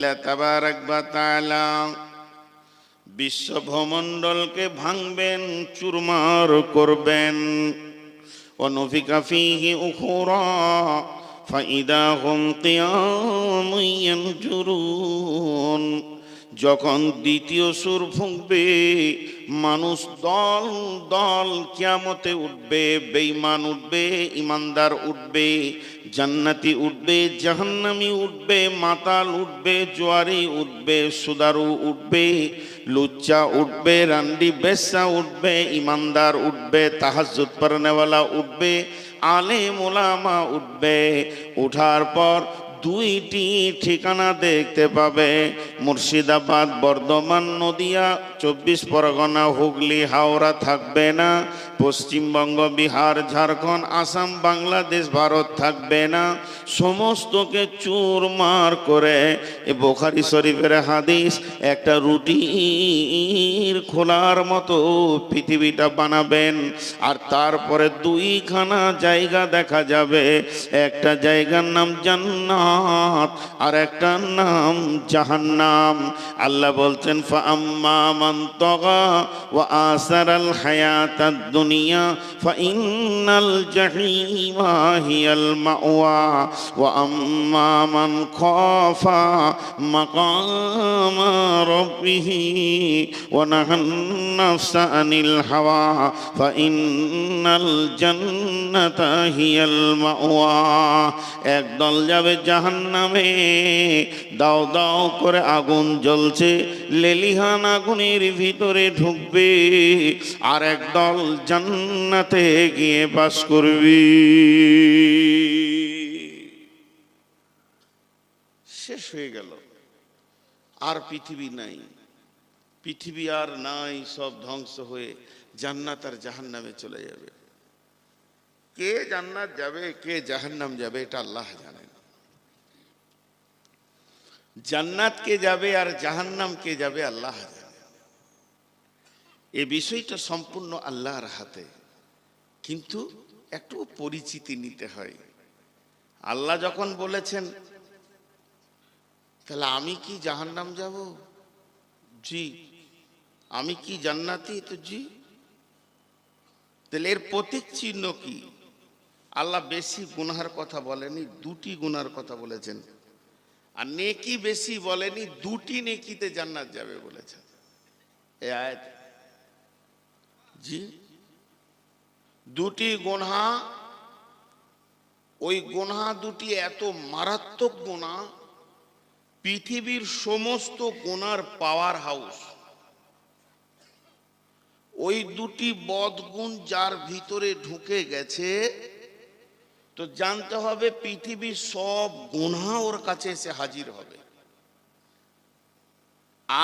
তাবারাক ওয়া তাআলা বিশ্ব ভূমণ্ডলকে ভাঙবেন, চুরমার করবেন। ওয়ানুফিকা ফীহি উখরা ফাইদা হুম কিয়ামুন ইয়ানজুরুন। যখন দ্বিতীয় সুর ফুঁকবে, মানুষ দল দল কিয়ামতে উঠবে। বেঈমান উঠবে, ইমানদার উঠবে, জান্নাতি উঠবে, জাহান্নামী উঠবে, মাতাল উঠবে, জোয়ারি উঠবে, সুদারু উঠবে, লুচ্চা উঠবে, রান্ডি বেশ্যা উঠবে, ইমানদার উঠবে, তাহাজ্জুদ পড়নেওয়ালা উঠবে, আলেম ওলামা উঠবে। উঠার পর দুইটি ঠিকানা দেখতে পাবে, মুর্শিদাবাদ, বর্ধমান, নদিয়া, 24 পরগনা, হুগলি, হাওড়া থাকবে না। পশ্চিমবঙ্গ, বিহার, ঝাড়খণ্ড, আসাম, বাংলাদেশ, ভারত থাকবে না। সমস্তকে চুরমার করে এ বুখারী শরীফের হাদিস, একটা রুটির খোলার মতো পৃথিবীটা বানাবেন। আর তারপরে দুইখানা জায়গা দেখা যাবে, একটা জায়গার নাম জান্নাত আর একটা নাম জাহান্নাম। আল্লাহ বলছেন, ফাআম্মা মান তাগা ওয়া আসারাল হায়াতাদ দুনিয়া ফাইন্নাল জাহিমা হিয়াল মাওয়া ওয়া আম্মা মান খাফা মাকামা রাব্বিহি ওয়া নাহান নাফসা আনিল হাওয়া ফাইন্নাল জান্নাতা হিয়াল মাওয়া। একদল যাবে জাহান্নামে, দাও দাও করে আগুন জ্বলছে, লেলিহান আগুনের ভিতরে ঢুকবে। আর একদল জান্নাতে গিয়ে বাস করবে। শেষ হয়ে গেল, আর পৃথিবী নাই, পৃথিবী আর নাই, সব ধ্বংস হয়ে জান্নাত আর জাহান্নামে চলে যাবে। কে জান্নাত যাবে, কে জাহান্নাম যাবে, এটা আল্লাহ জানেন। জান্নাত কে যাবে আর জাহান্নাম কে যাবে, আল্লাহ জানেন। এই বিষয়টা সম্পূর্ণ আল্লাহর হাতে, কিন্তু একটু পরিচিতি নিতে হয়। আল্লাহ যখন বলেছেন, তাহলে আমি কি জাহান্নাম যাব? জি। আমি কি জান্নাতি? তো জি। তাহলে এর প্রতীক চিহ্ন কি? আল্লাহ বেশি গুনাহের কথা বলেনি, দুটি গুনার কথা বলেছেন। আর নেকি বেশি বলেনি, দুটি নেকিতে জান্নাত যাবে বলেছেন এই আয়াত। জি, দুটি গুনাহ, ওই গুনাহ দুটি এত মারাত্মক গুনাহ, পৃথিবীর সমস্ত গুনার পাওয়ার হাউস। ওই দুটি বদগুণ যার ভিতরে ঢুকে গেছে, তো জানতে হবে পৃথিবীর সব গুনাহ ওর কাছে এসে হাজির হবে।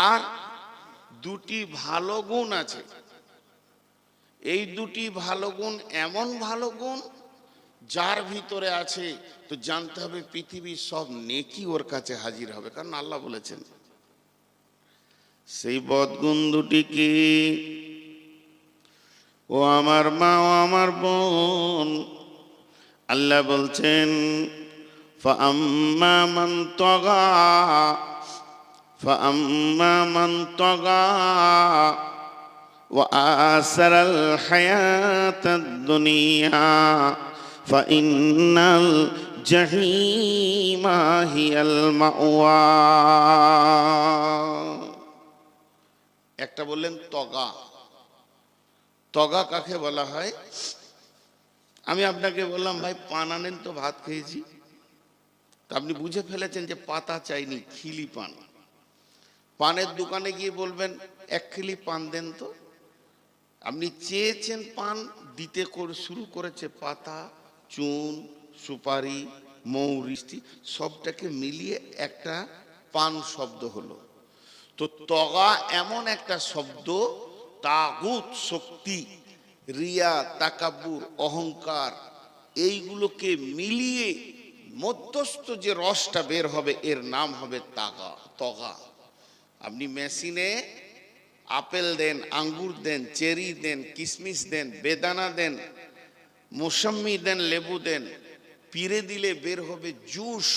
আর দুটি ভালো গুণ আছে, এই দুটি ভালো গুণ এমন ভালো গুণ যার ভিতরে আছে, তো জানতে হবে পৃথিবীর সব নেকি ওর কাছে হাজির হবে। কারণ আল্লাহ বলেছেন, সেই বদগুণ দুটি কি? ও আমার মা, ও আমার বোন, আল্লাহ বলছেন, ফাআম্মা মান তাগা ফাআম্মা মান তাগা ওয়া আসারাল হায়াতাদ দুনিয়া ফাইন্নাল জাহিমা হিয়াল মাওয়া। একটা বললেন তগা। তগা কাকে বলা হয়? আমি আপনাকে বললাম, ভাই পান আনেন তো, ভাত খেয়েছি। তা আপনি বুঝে ফেলেছেন যে পাতা চাইনি, খিলি পান। পানের দোকানে গিয়ে বলবেন, 1 খিলি পান দেন তো। আপনি চেয়েছেন পান, দিতে শুরু করেছে পাতা, চুন, সুপারি, মৌরি, সবটাকে মিলিয়ে একটা পান শব্দ হলো। তো তগা এমন একটা শব্দ, তাগুত শক্তি, রিয়া, তাকাব্বুর, অহংকার, এইগুলোকে মিলিয়ে মধ্যস্থ যে রসটা বের হবে, এর নাম হবে তগা। আপনি মেশিনে আপেল দেন, আঙ্গুর দেন, চেরি দেন, কিশমিশ দেন, বেদানা দেন, মৌসম্মি দেন, লেবু দেন, পিরে দিলে বের হবে জুস।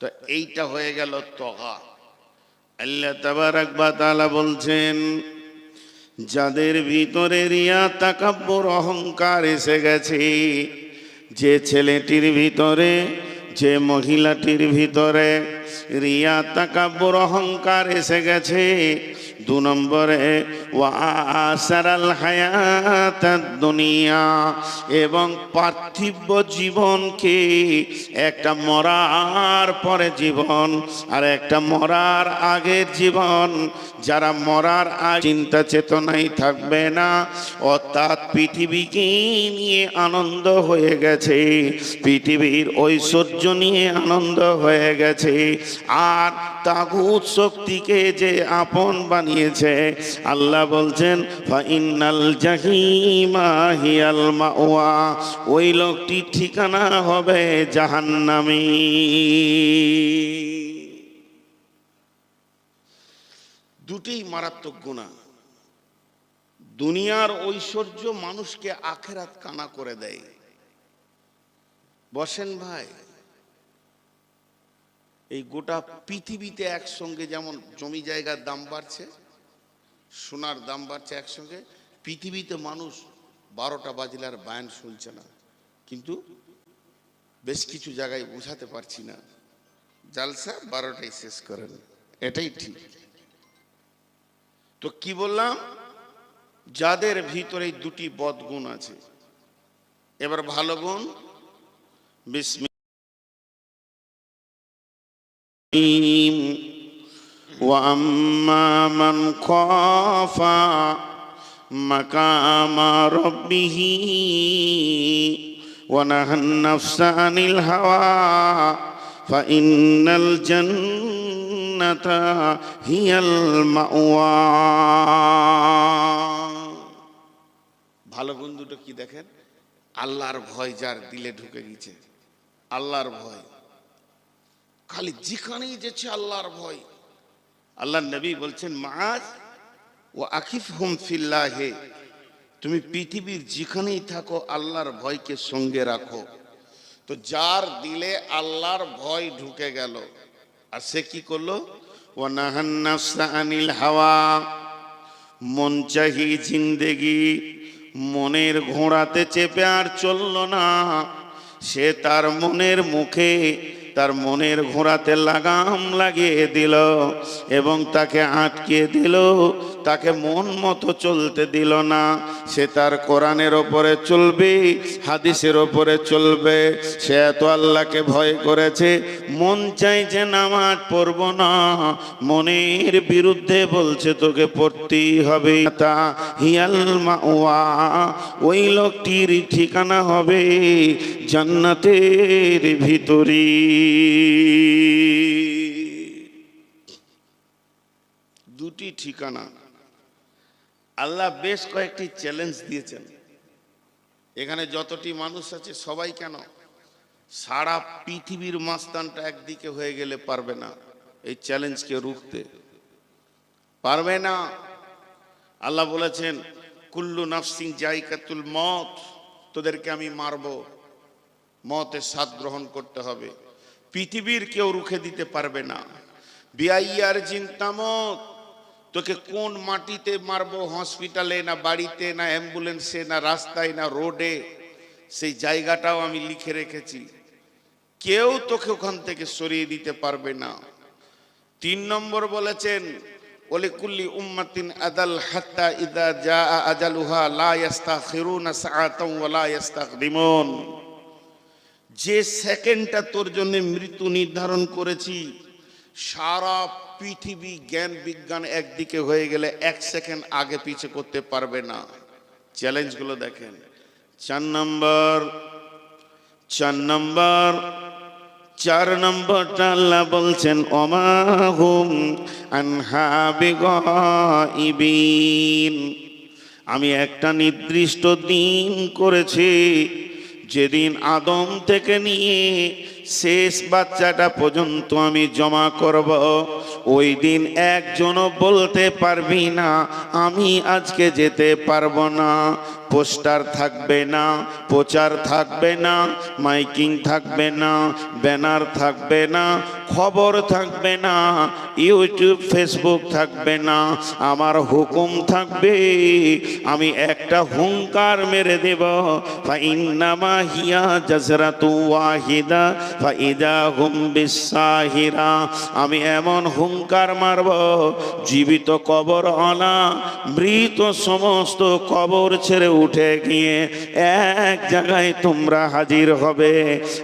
তো তো এইটা হয়ে গেল তগা। আল্লাহ তাবারাক ওয়া তাআলা বলছেন, যাদের ভিতরে রিয়া তাকাব্বুর অহংকার এসে গেছে, যে ছেলেটির ভিতরে, যে মহিলাটির ভিতরে রিয়া তাকাব্বুর অহংকার এসে গেছে, 2 নম্বরে ওয়া আসারাল হায়াতাদ দুনিয়া, এবং পার্থিব জীবনকে, একটা মরার পরে জীবন আর একটা মরার আগের জীবন, যারা মরার আগে চিন্তা চেতনাই থাকবে না, অর্থাৎ পৃথিবীকে নিয়ে আনন্দ হয়ে গেছে, পৃথিবীর ঐশ্বর্য নিয়ে আনন্দ হয়ে গেছে, আর তাগুত শক্তিকে যে আপন বানিয়েছে, আল্লাহ বলছেন ফাইনাল জাহিমা হিয়াল মাওয়া, ওই লোকটির ঠিকানা হবে জাহান্নামী। দুটোই মারাত্মক গুনাহ। দুনিয়ার ঐশ্বর্য মানুষকে আখেরাত কানা করে দেয়। বসেন ভাই, এই গোটা পৃথিবীতে একসঙ্গে যেমন জমি জায়গার দাম বাড়ছে, সোনার দাম বাড়ছে, একসঙ্গে পৃথিবীতে মানুষ 12টা বাজলে আর বায়ান শুনছে না, কিন্তু বেশ কিছু জায়গায় বোঝাতে পারছি না, জালসা 12টায় শেষ করেন, এটাই ঠিক। তো কি বললাম, যাদের ভিতরে দুটি বদগুণ আছে। এবার ভালো গুণ, বিসমিল্লাহির ওয়া আম্মা মান খাফা মাকামা রাব্বিহি ওয়া নাহান নাফসা আনিল হাওয়া ফাইন্নাল জান্নাতা হিয়াল মাওয়া। ভালো গুণ দুটো কি দেখেন, আল্লাহর ভয় যার দিলে ঢুকে গেছে, আল্লাহর ভয়, খালি যেখানেই যেছে আল্লাহর ভয়। আল্লাহর নবী বলছেন, মাআজ ওয়া আকিফহুম ফিল্লাহি, তুমি পৃথিবীর যেখানেই থাকো আল্লাহর ভয়কে সঙ্গে রাখো। তো যার দিলে আল্লাহর ভয় ঢুকে গেল, আর সে কি করলো, ওয়া নাহান নাফসা আনিল হাওয়া, মন চাহি জিন্দেগি, মনের ঘোড়াতে চেপে আর চলল না, সে তার মনের মুখে, তার মনের ঘোড়াতে লাগাম লাগিয়ে দিল এবং তাকে আটকে দিল, তাকে মন মতো চলতে দিল না। সে তার কোরআনের ওপরে চলবে, হাদিসের ওপরে চলবে। সে এত আল্লাহকে ভয় করেছে, মন চাইছে নামাজ পড়ব না, মনের বিরুদ্ধে বলছে তোকে পড়তেই হবে। তা হিয়াল মাওয়া, ওই লোকটির ঠিকানা হবে জান্নাতের ভিতরে। দুটি ঠিকানা। আল্লাহ বেশ কয়েকটি চ্যালেঞ্জ দিয়েছেন। এখানে যতটি মানুষ আছে সবাই কেন, সারা পৃথিবীর মাস্তানটা একদিকে হয়ে গেলে পারবে না এই চ্যালেঞ্জকে রুখতে, পারবে না। আল্লাহ বলেছেন, কুল্লু নাফসিন জাইকাতুল মত, তোদেরকে আমি মারব, মতের স্বাদ গ্রহণ করতে হবে। পৃথিবীর কেউ রুখে দিতে পারবে না। বিআইয়ার জিনতামত, তোকে কোন মাটিতে মারবো, হসপিটালে না বাড়িতে না অ্যাম্বুলেন্সে না রাস্তায় না রোডে, সেই জায়গাটাও আমি লিখে রেখেছি, কেউ তোকে ওখান থেকে সরিয়ে দিতে পারবে না। 3 নম্বর বলেছেন, ওয়ালিকুল্লি উম্মাতিন আদাল হাত্তা ইযা জাআ আজালুহা লা ইস্তাখিরুনা সাআতাও ওয়া লা ইস্তাকদিমুন, যে সেকেন্ডটা তোর জন্য মৃত্যু নির্ধারণ করেছি, সারা পৃথিবী জ্ঞান বিজ্ঞান একদিকে হয়ে গেলে 1 সেকেন্ড আগে পিছে করতে পারবে না। চ্যালেঞ্জগুলো দেখেন। 4 নম্বরটা আল্লাহ বলছেন, ওমাহুম আনহা বিগাইবিন, আমি একটা নির্দিষ্ট দিন করেছি, যেদিন আদম থেকে নিয়ে শেষ বাচ্চাটা পর্যন্ত আমি জমা করব, ওই দিন একজনও বলতে পারবি না আমি আজকে যেতে পারবো না। পোস্টার থাকবে না, প্রচার থাকবে না, মাইকিং থাকবে না, ব্যানার থাকবে না, খবর থাকবে না, ইউটিউব ফেসবুক থাকবে না, আমার হুকুম থাকবে। আমি একটা হুঙ্কার মেরে দেব, ফাইন্নামা হিয়া জাজরাতু ওয়াহিদা ফাইদা হুম বিসাহিরা। আমি এমন হুঙ্কার মারব, জীবিত কবর আলা মৃত সমস্ত কবর ছেড়ে উঠে গিয়ে এক জায়গায় তোমরা হাজির হবে।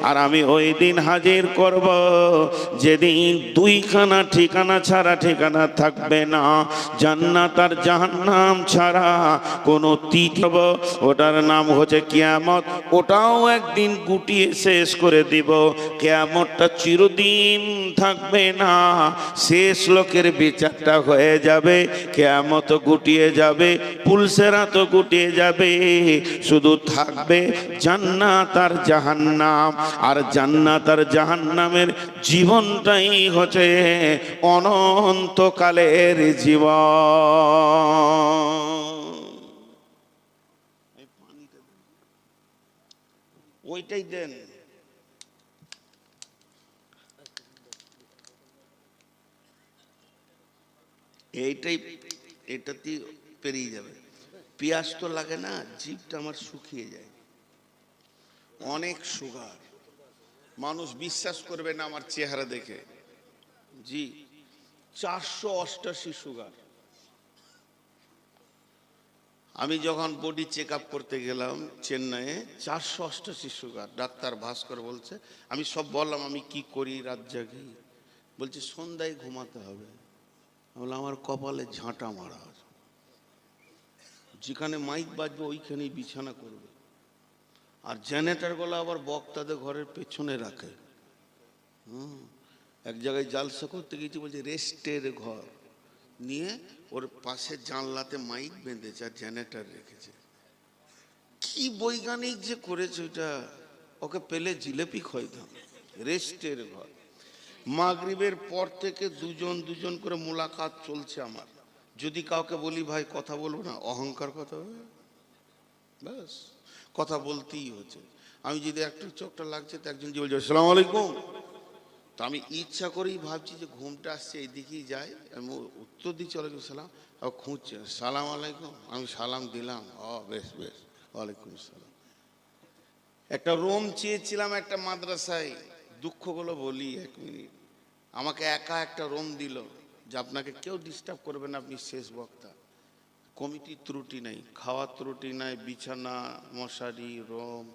আর আমি ওই দিন হাজির করব যেদিন দুইখানা ঠিকানা ছাড়া ঠিকানা থাকবে না, জান্নাত আর জাহান্নাম ছাড়া কোনো তৃতীয়, ওটার নাম হচ্ছে কিয়ামত। ওটাও একদিন গুটিয়ে শেষ করে দিব। কিয়ামতটা চিরদিন থাকবে না, শেষ লোকের বিচারটা হয়ে যাবে, কিয়ামত গুটিয়ে যাবে, পুলসেরা তো গুটিয়ে যাবে, শুধু থাকবে জান্নাত আর জাহান্নাম। আর জান্নাত আর জাহান্নামের জীবনটাই হচ্ছে অনন্তকালের জীবন। ওইটাই দেন। এইটাই, এটাতে পেরিয়ে যাবে। পেঁয়াজ তো লাগে না, জিভটা আমার শুকিয়ে যায়, অনেক সুগার। মানুষ বিশ্বাস করবে না আমার চেহারা দেখে, জি 488 সুগার। আমি যখন বডি চেক আপ করতে গেলাম চেন্নাইয়ে, 488 সুগার। ডাক্তার ভাস্কর বলছে, আমি সব বললাম আমি কি করি, রাত জাগি। বলছে সন্ধ্যায় ঘুমাতে হবে। বললাম আমার কপালে ঝাঁটা মারা আছে, যেখানে মাইক বাজবে ওইখানেই বিছানা করবে। আর জেনারেটর গুলো আবার বক্তাদের ঘরের পেছনে রাখে। এক জায়গায় জালসা করতে গেছি, বলছে রেস্টের ঘর নিয়ে ওর পাশে জানলাতে মাইক বেঁধেছে আর জেনারেটর রেখেছে। কি বৈজ্ঞানিক যে করেছে ওটা, ওকে পেলে জিলেপি খাইতাম। রেস্টের ঘর। মাগরিবের পর থেকে দুজন দুজন করে মোলাকাত চলছে আমার। যদি কাউকে বলি ভাই কথা বলবো না, অহংকার কথা হবে, ব্যাস কথা বলতেই হচ্ছে। আমি যদি একটু চোখটা লাগছে তো একজন যে বলছে আসসালামু আলাইকুম, তো আমি ইচ্ছা করেই ভাবছি যে ঘুমটা আসছে এইদিকেই যাই, আমি উত্তর দিচ্ছি ওয়ালাইকুম সালাম, আর খুঁজছে সালাম আলাইকুম, আমি সালাম দিলাম, বেশ বেশ ওয়ালাইকুম সালাম। একটা রুম চেয়েছিলাম একটা মাদ্রাসায়, দুঃখগুলো বলি 1 মিনিট। আমাকে একা একটা রুম দিল যে আপনাকে কেউ ডিস্টার্ব করবে না, আপনি শেষ বক্তা। কমিটির ত্রুটি নাই, খাওয়ার ত্রুটি নাই, বিছানা মশারি রুম,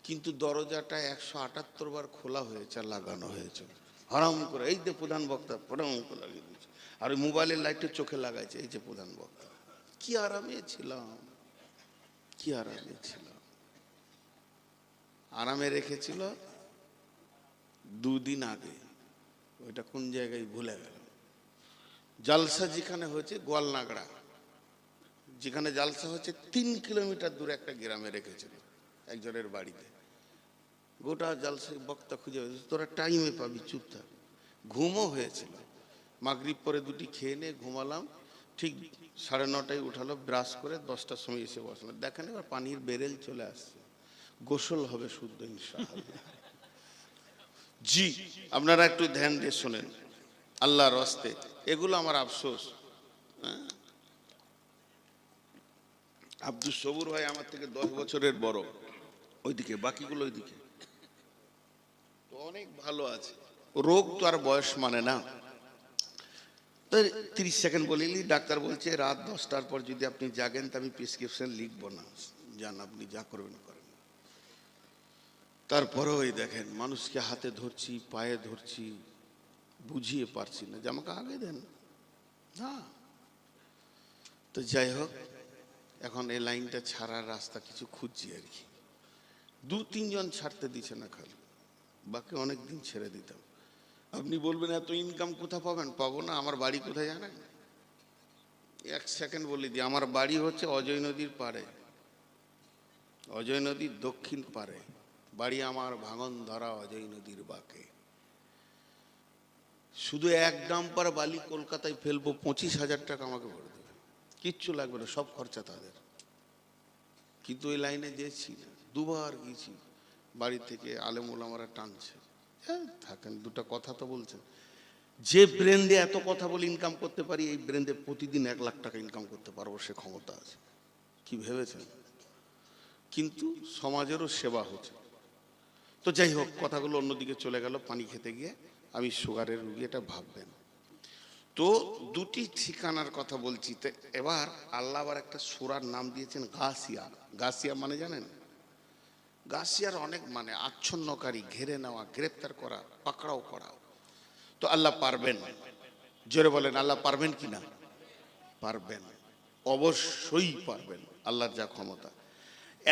কিন্তু দরজাটা 178 বার খোলা হয়েছে আর লাগানো হয়েছে হারাম করে। এই যে প্রধান বক্তা প্রধান করে লাগিয়ে দিয়েছে, আর ওই মোবাইলের লাইটটা চোখে লাগাইছে, এই যে প্রধান বক্তা। কি আরামে ছিলাম, কি আরামে ছিলাম। আরামে রেখেছিল 2 দিন আগে, ওইটা কোন জায়গায় ভুলে গেল। জালসা যেখানে হয়েছে গোয়ালনাগড়া, যেখানে জালসা হচ্ছে 3 কিলোমিটার দূরে একটা গ্রামে রেখেছিল একজনের বাড়িতে। গোটা জালসা বক্তা খুঁজে, তোরা টাইমে পাবি, চুপ থাক। ঘুমও হয়েছিল, মাগরিব পরে 2টি খেয়ে নিয়ে ঘুমালাম। ঠিক 9:30টায় উঠালো, ব্রাশ করে 10টার সময় এসে বসলাম। দেখেন এবার পানির বেরেল চলে আসছে, গোসল হবে শুদ্ধ ইনশাআল্লাহ। জি আপনারা একটু ধ্যান দিয়ে শোনেন আল্লাহর রাস্তে, এগুলো আমার আফসোস। আব্দুল সবুর ভাই আমার থেকে 10 বছরের বড়, ওইদিকে বাকিগুলো ওইদিকে তো অনেক ভালো আছে। রোগ তো আর বয়স মানে না। 30 সেকেন্ড বলিলি, ডাক্তার বলছে রাত 10টার পর যদি আপনি জাগেন তো আমি প্রেসক্রিপশন লিখবো না, যান আপনি যা করবেন করেন। তারপরেও ওই দেখেন মানুষকে হাতে ধরছি, পায়ে ধরছি, বুঝিয়ে পারছি না যে আমাকে আগে দেন না। তো যাই হোক, এখন এই লাইনটা ছাড়ার রাস্তা কিছু খুঁজছি আর কি। 2-3 জন ছাড়তে দিচ্ছে না, খালি বাকি অনেক দিন ছেড়ে দিতাম। আপনি বলবেন এত ইনকাম কোথা পাবেন? পাবো না। আমার বাড়ি কোথায় জানেন? 1 সেকেন্ড বলে দিই, আমার বাড়ি হচ্ছে অজয় নদীর পাড়ে, অজয় নদীর দক্ষিণ পাড়ে বাড়ি আমার, ভাঙন ধরা অজয় নদীর বাঁকে। শুধু 1 ডাম্পার বালি কলকাতায় ফেলবো, 25,000 টাকা আমাকে ভরে দেবে, কিচ্ছু লাগবে না, সব খরচা তাদের, কিন্তু ওই লাইনে গেছি না, দুবার গেছি, বাড়ি থেকে আলেম ওলামারা টানছে, হ্যাঁ থাকেন দুটো কথা তো বলছেন। যে ব্রেন দিয়ে এত কথা বলে ইনকাম করতে পারি, এই ব্রেন দিয়ে প্রতিদিন 1 লাখ টাকা ইনকাম করতে পারবো, সে ক্ষমতা আছে, কি ভেবেছেন? কিন্তু সমাজেরও সেবা হচ্ছে। তো যাই হোক, কথাগুলো অন্যদিকে চলে গেল। পানি খেতে গিয়ে আমি সুগারের রুগী, এটা ভাববেন। তো দুটি ঠিকানার কথা বলছি। তো এবার আল্লাহ আবার একটা সূরার নাম দিয়েছেন গাসিয়া। গাসিয়া মানে জানেন? গাসিয়ার অনেক মানে আচ্ছন্নকারী, ঘেরে নেওয়া, গ্রেপ্তার করা, পাকড়াও করা। তো আল্লাহ পারবেন, জোরে বলেন আল্লাহ পারবেন কি না? পারবেন, অবশ্যই পারবেন, আল্লাহর যা ক্ষমতা।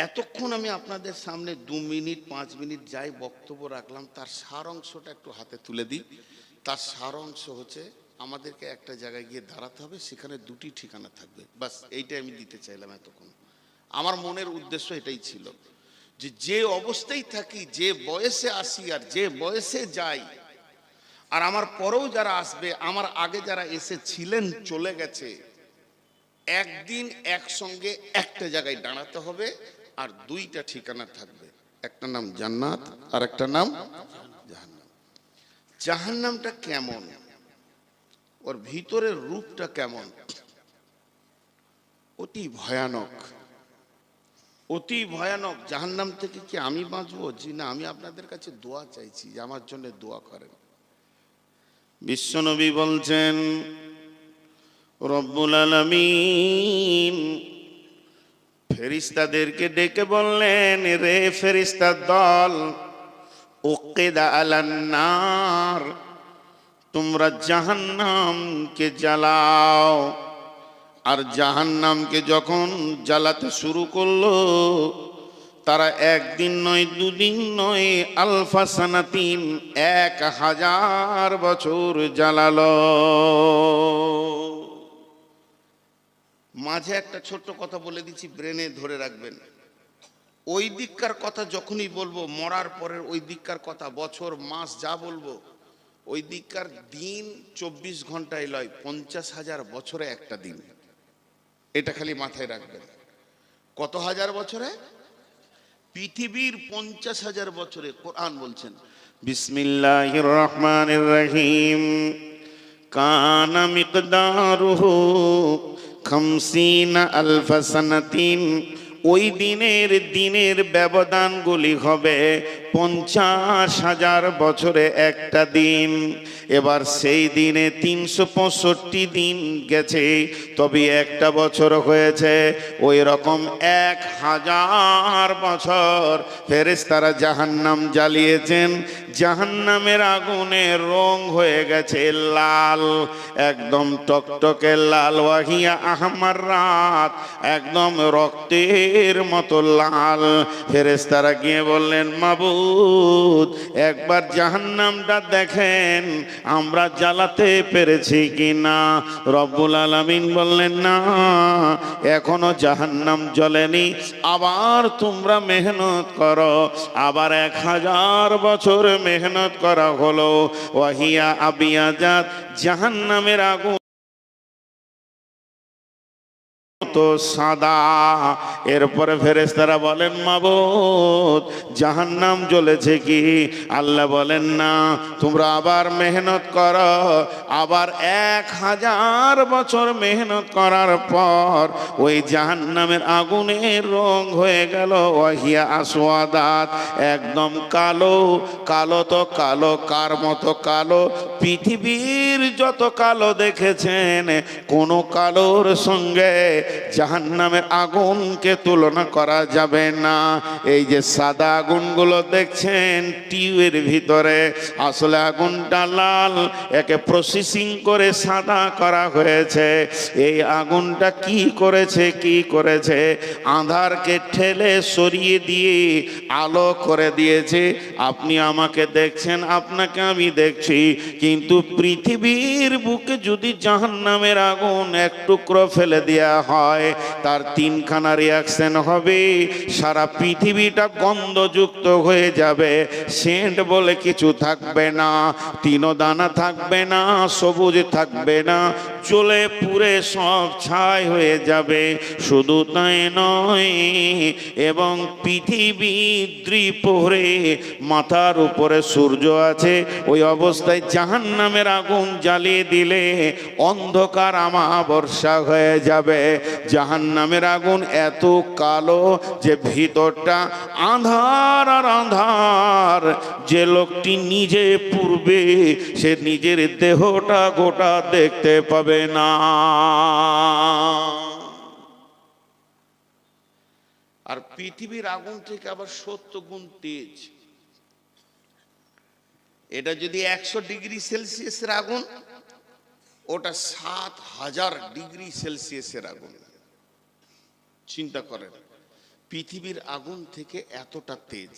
এতক্ষণ আমি আপনাদের সামনে 2 মিনিট 5 মিনিট যাই বক্তব্য রাখলাম, তার সার অংশটা একটু হাতে তুলে দিই। তার সার অংশ হচ্ছে আমাদেরকে একটা জায়গায় গিয়ে দাঁড়াতে হবে, সেখানে দুটি ঠিকানা থাকবে, বাস এইটাই আমি দিতে চাইলাম। এতক্ষণ আমার মনের উদ্দেশ্য এটাই ছিল, যে যে অবস্থায় থাকি, যে বয়সে আসি আর যে বয়সে যাই, আর আমার পরেও যারা আসবে, আমার আগে যারা এসেছিলেন চলে গেছে, একদিন একসঙ্গে একটা জায়গায় দাঁড়াতে হবে, আর 2টা ঠিকানা থাকবে, একটা নাম জান্নাত আর একটা নাম জাহান্নাম। জাহান্নামটা কেমন, ওর ভিতরের রূপটা কেমন? অতি ভয়ানক, অতি ভয়ানক। জাহান্নাম থেকে কি আমি বাঁচবো? জি না, আমি আপনাদের কাছে দোয়া চাইছি যে আমার জন্য দোয়া করেন। বিশ্বনবী বলছেন, রব্বুল আলামিন ফেরেশতাদেরকে ডেকে বললেন, রে ফেরেশতার দল, উকিদা আলান নার, তোমরা জাহান্নামকে জ্বালাও। আর জাহান্নামকে যখন জ্বালাতে শুরু করলো, তারা একদিন নয়, 2 দিন নয়, আলফা সানাতিন, 1000 বছর জ্বালালো। মাঝে একটা ছোট্ট কথা বলে দিচ্ছি, ব্রেনে ধরে রাখবেন। ওই দিককার কথা যখনই বলবো, মরার পরের ওই দিককার কথা, বছর মাস যা বলবো, ওই দিককার দিন 24 ঘন্টায় লয়, 50,000 বছরে একটা দিন। এটা খালি মাথায় রাখবেন। কত হাজার বছরে? পৃথিবীর 50,000 বছরে। কোরআন বলছেন, বিসমিল্লাহির রহমানির রহিম, কানা মিকদারুহু 50 আলফা সানাতিন। ওই দিনের ব্যবধানগুলি হবে 50,000 বছরে একটা দিন। এবার সেই দিনে 365 দিন গেছে, তবে একটা বছর হয়েছে। ওই রকম 1000 বছর ফেরেশতারা জাহান্নাম জ্বালিয়েছেন। জাহান্নামের আগুনের রং হয়ে গেছে লাল, একদম টকটকে লাল। ওয়াহিয়া আহমার রাত, একদম রক্তের মতো লাল। ফেরেশতারা গিয়ে বললেন, মাবুদ একবার জাহান্নামটা দেখেন, আমরা জ্বালাতে পেরেছি কিনা। রব্বুল আলামিন বললেন, না, এখনো জাহান্নাম জ্বলেনি, আবার তোমরা মেহনত করো। আবার 1000 বছর মেহনত করা হলো। ওয়াহিয়া আবিয়াজাত, জাহান্নামের আগুন তো সাদা। এরপরে ফেরেশতারা বলেন, মাবুদ জাহান্নাম জ্বলেছে কি? আল্লাহ বলেন, না, তোমরা আবার মেহনত করো। আবার 1000 বছর মেহনত করার পর ওই জাহান্নামের আগুনের রং হয়ে গেল ওয়াহিয়া আসওয়াদাত, একদম কালো। কালো তো কালো, কার মতো কালো? পৃথিবীর যত কালো দেখেছেন, কোন কালোর সঙ্গে জাহান্নামের আগুনকে তুলনা করা যাবে না। এই যে সাদা আগুনগুলো দেখছেন টিউবের ভিতরে, আসলে আগুনটা লাল, একে প্রসেসিং করে সাদা করা হয়েছে। এই আগুনটা কি করেছে? আঁধারকে ঠেলে সরিয়ে দিয়ে আলো করে দিয়েছে। আপনি আমাকে দেখছেন, আপনাকে আমি দেখছি, কিন্তু পৃথিবীর বুকে যদি জাহান্নামের আগুন এক টুকরো ফেলে দেয়া হয়, হয় তার তিনখানা রিয়াকশন হবে, সারা পৃথিবীটা গন্ধযুক্ত হয়ে যাবে, সেন্ট বলে কিছু থাকবে না, তৃণদানা থাকবে না, সবুজ থাকবে না, জ্বলে পুড়ে সব ছাই হয়ে যাবে। শুধু তাই নয়, এবং পৃথিবী দ্বিপ্রহরে মাথার উপরে সূর্য আছে, ওই অবস্থায় জাহান্নামের আগুন জ্বালিয়ে দিলে অন্ধকার আমাবর্ষা হয়ে যাবে। জাহান্নামের আগুন এত কালো যে ভিতরটা আঁধার আর আঁধার, যে লোকটি নিজে পুড়বে সে নিজের দেহটা গোটা দেখতে পাবে না। আর পৃথিবীর আগুন থেকে আবার 70 গুণ তেজ। এটা যদি 100 ডিগ্রি সেলসিয়াসের আগুন, ওটা 7000 ডিগ্রি সেলসিয়াসের আগুন। চিন্তা করেন, পৃথিবীর আগুন থেকে এতটা তেজ।